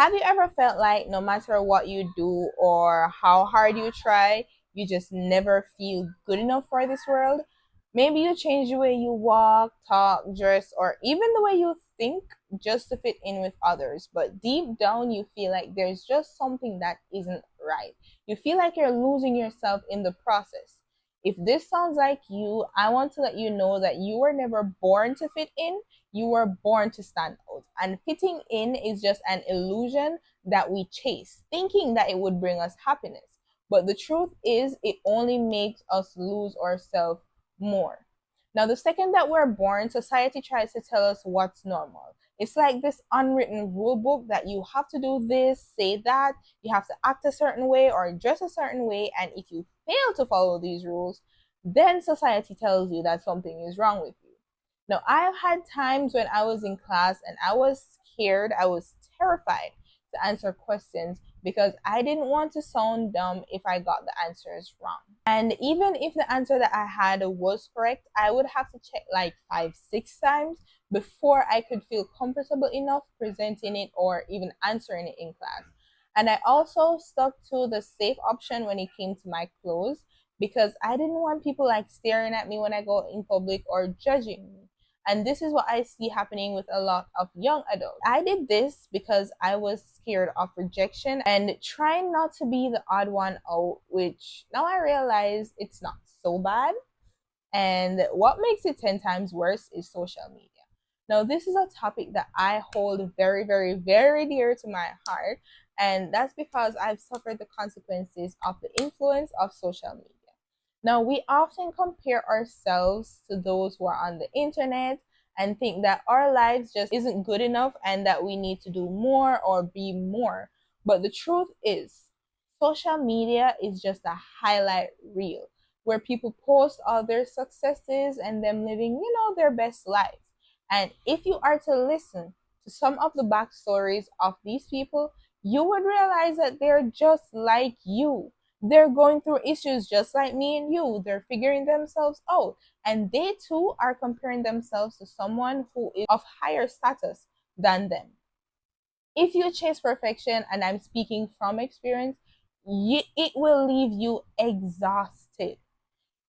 Have you ever felt like no matter what you do or how hard you try, you just never feel good enough for this world? Maybe you change the way you walk, talk, dress, or even the way you think just to fit in with others. But deep down, you feel like there's just something that isn't right. You feel like you're losing yourself in the process. If this sounds like you, I want to let you know that you were never born to fit in. You were born to stand out. And fitting in is just an illusion that we chase, thinking that it would bring us happiness. But the truth is, it only makes us lose ourselves more. Now, the second that we're born, society tries to tell us what's normal. It's like this unwritten rule book that you have to do this, say that, you have to act a certain way or dress a certain way. And if you fail to follow these rules, then society tells you that something is wrong with you. Now, I've had times when I was in class and I was scared, I was terrified to answer questions because I didn't want to sound dumb if I got the answers wrong. And even if the answer that I had was correct, I would have to check like 5, 6 times before I could feel comfortable enough presenting it or even answering it in class. And I also stuck to the safe option when it came to my clothes because I didn't want people like staring at me when I go in public or judging me. And this is what I see happening with a lot of young adults. I did this because I was scared of rejection and trying not to be the odd one out, which now I realize it's not so bad. And what makes it 10 times worse is social media. Now, this is a topic that I hold very, very, very dear to my heart. And that's because I've suffered the consequences of the influence of social media. Now, we often compare ourselves to those who are on the internet and think that our lives just isn't good enough and that we need to do more or be more. But the truth is, social media is just a highlight reel where people post all their successes and them living, their best lives. And if you are to listen to some of the backstories of these people, you would realize that they're just like you. They're going through issues just like me and you. They're figuring themselves out. And they too are comparing themselves to someone who is of higher status than them. If you chase perfection, and I'm speaking from experience, it will leave you exhausted.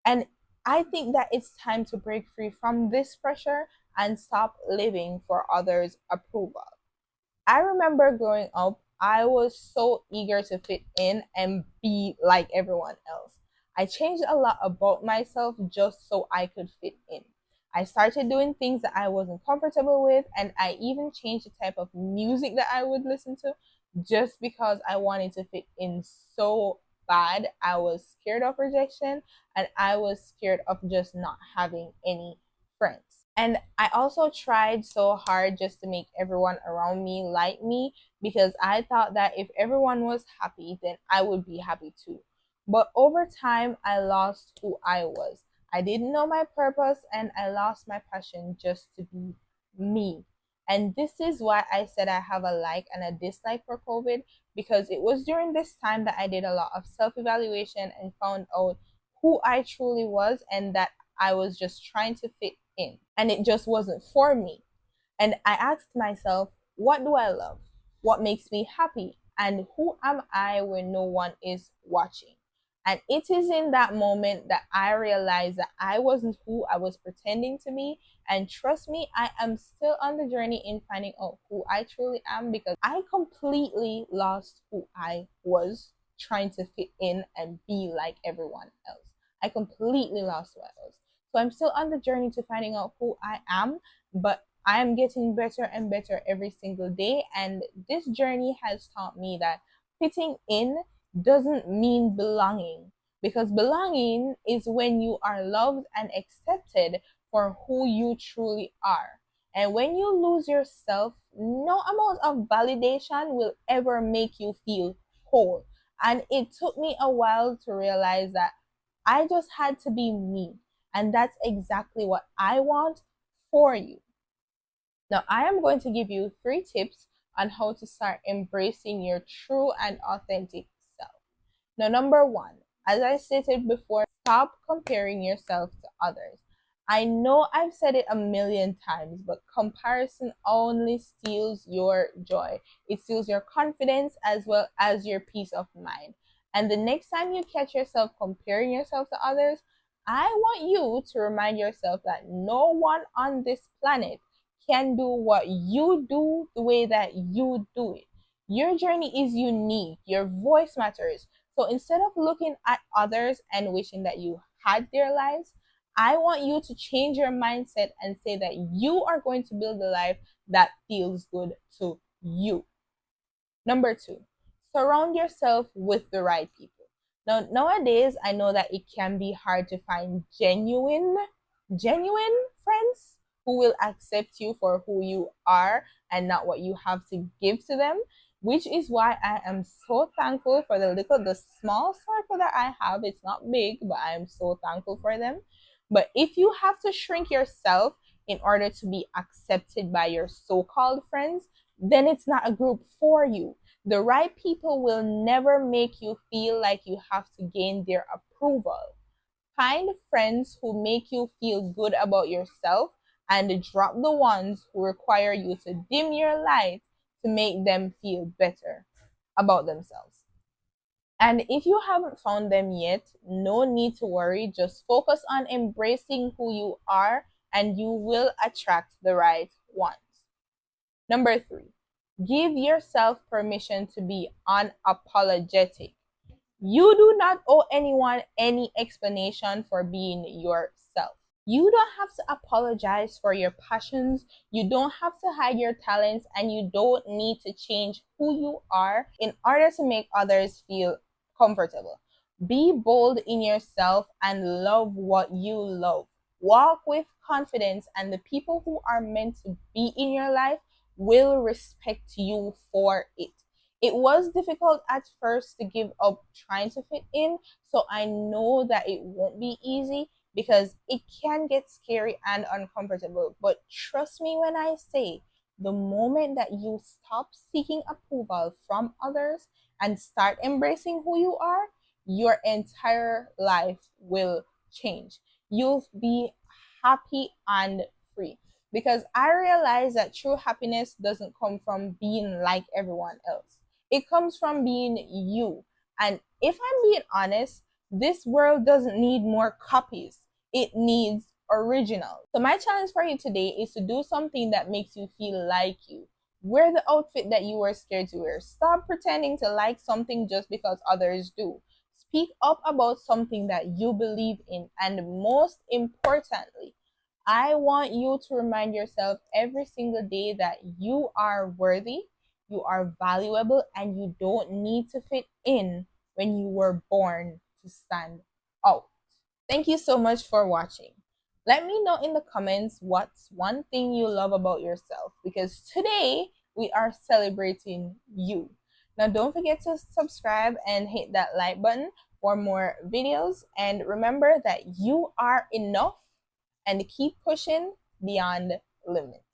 And I think that it's time to break free from this pressure and stop living for others' approval. I remember growing up, I was so eager to fit in and be like everyone else. I changed a lot about myself just so I could fit in. I started doing things that I wasn't comfortable with, and I even changed the type of music that I would listen to just because I wanted to fit in so bad. I was scared of rejection and I was scared of just not having any friends. And I also tried so hard just to make everyone around me like me because I thought that if everyone was happy, then I would be happy too. But over time, I lost who I was. I didn't know my purpose and I lost my passion just to be me. And this is why I said I have a like and a dislike for COVID, because it was during this time that I did a lot of self evaluation and found out who I truly was and that I was just trying to fit in and it just wasn't for me. And I asked myself, what do I love? What makes me happy? And who am I when no one is watching? And it is in that moment that I realized that I wasn't who I was pretending to be. And trust me, I am still on the journey in finding out who I truly am because I completely lost who I was trying to fit in and be like everyone else. I completely lost who I was. So I'm still on the journey to finding out who I am, but I am getting better and better every single day. And this journey has taught me that fitting in doesn't mean belonging, because belonging is when you are loved and accepted for who you truly are. And when you lose yourself, no amount of validation will ever make you feel whole. And it took me a while to realize that I just had to be me. And that's exactly what I want for you. Now, I am going to give you 3 tips on how to start embracing your true and authentic self. Now, number 1, as I stated before, stop comparing yourself to others. I know I've said it a million times, but comparison only steals your joy. It steals your confidence as well as your peace of mind. And the next time you catch yourself comparing yourself to others, I want you to remind yourself that no one on this planet can do what you do the way that you do it. Your journey is unique, your voice matters. So instead of looking at others and wishing that you had their lives, I want you to change your mindset and say that you are going to build a life that feels good to you. Number two, surround yourself with the right people. Now, nowadays, I know that it can be hard to find genuine friends who will accept you for who you are and not what you have to give to them, which is why I am so thankful for the small circle that I have. It's not big, but I am so thankful for them. But if you have to shrink yourself in order to be accepted by your so-called friends, then it's not a group for you. The right people will never make you feel like you have to gain their approval. Find friends who make you feel good about yourself and drop the ones who require you to dim your light to make them feel better about themselves. And if you haven't found them yet, no need to worry. Just focus on embracing who you are and you will attract the right ones. Number three, give yourself permission to be unapologetic. You do not owe anyone any explanation for being yourself. You don't have to apologize for your passions. You don't have to hide your talents, and you don't need to change who you are in order to make others feel comfortable. Be bold in yourself and love what you love. Walk with confidence, and the people who are meant to be in your life will respect you for it. It was difficult at first to give up trying to fit in, so I know that it won't be easy because it can get scary and uncomfortable. But trust me when I say, the moment that you stop seeking approval from others and start embracing who you are, your entire life will change. You'll be happy and free. Because I realize that true happiness doesn't come from being like everyone else. It comes from being you. And if I'm being honest, this world doesn't need more copies. It needs original. So my challenge for you today is to do something that makes you feel like you. Wear the outfit that you were scared to wear. Stop pretending to like something just because others do. Speak up about something that you believe in. And most importantly, I want you to remind yourself every single day that you are worthy, you are valuable, and you don't need to fit in when you were born to stand out. Thank you so much for watching. Let me know in the comments what's one thing you love about yourself, because today we are celebrating you. Now, don't forget to subscribe and hit that like button for more videos. And remember that you are enough, and keep pushing beyond limits.